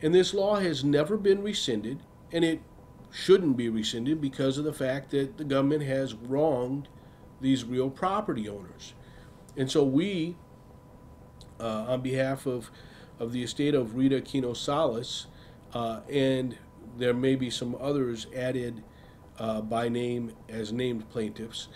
And this law has never been rescinded, and it shouldn't be rescinded because of the fact that the government has wronged these real property owners. And so we, on behalf of the estate of Rita Aquino Salas, and there may be some others added by name as named plaintiffs,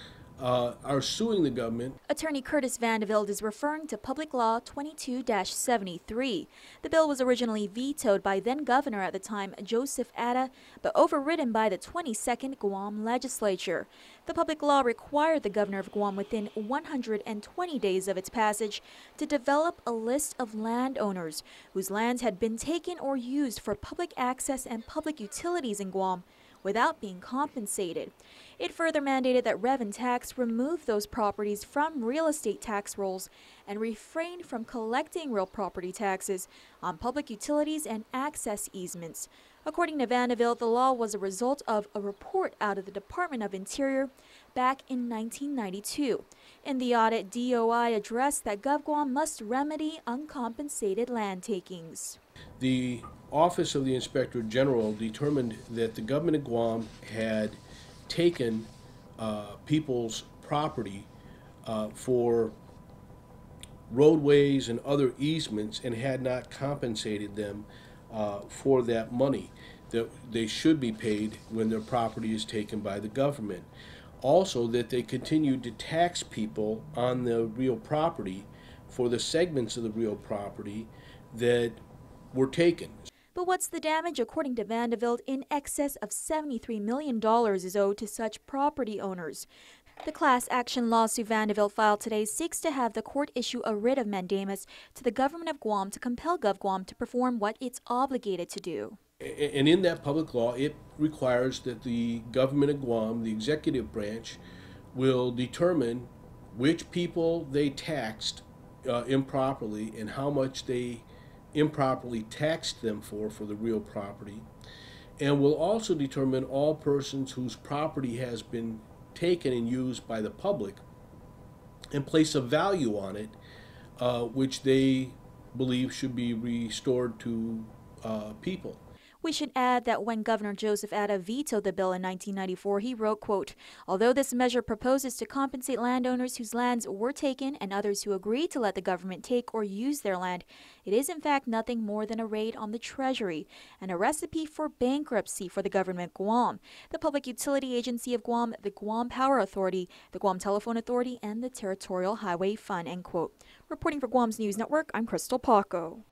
are suing the government. Attorney Curtis Vandeveld is referring to Public Law 22-73. The bill was originally vetoed by then-governor at the time, Joseph Atta, but overridden by the 22nd Guam legislature. The public law required the governor of Guam within 120 days of its passage to develop a list of landowners whose lands had been taken or used for public access and public utilities in Guam without being compensated. It further mandated that rev and tax remove those properties from real estate tax rolls and refrain from collecting real property taxes on public utilities and access easements. According to Vandeveld, the law was a result of a report out of the Department of Interior back in 1992. In the audit, DOI addressed that GovGuam must remedy uncompensated land takings. The Office of the Inspector General determined that the government of Guam had taken people's property for roadways and other easements and had not compensated them for that money that they should be paid when their property is taken by the government. Also, that they continued to tax people on the real property for the segments of the real property that were taken. But what's the damage? According to Vandeveld, in excess of $73 million is owed to such property owners. The class action lawsuit Vandeveld filed today seeks to have the court issue a writ of mandamus to the government of Guam to compel GovGuam to perform what it's obligated to do. And in that public law, it requires that the government of Guam, the executive branch, will determine which people they taxed improperly and how much they improperly taxed them for the real property, and will also determine all persons whose property has been taken and used by the public and place a value on it, which they believe should be restored to people. We should add that when Governor Joseph Atta vetoed the bill in 1994, he wrote, quote, "Although this measure proposes to compensate landowners whose lands were taken and others who agreed to let the government take or use their land, it is in fact nothing more than a raid on the Treasury and a recipe for bankruptcy for the government of Guam, the Public Utility Agency of Guam, the Guam Power Authority, the Guam Telephone Authority, and the Territorial Highway Fund," end quote. Reporting for Guam's News Network, I'm Crystal Paco.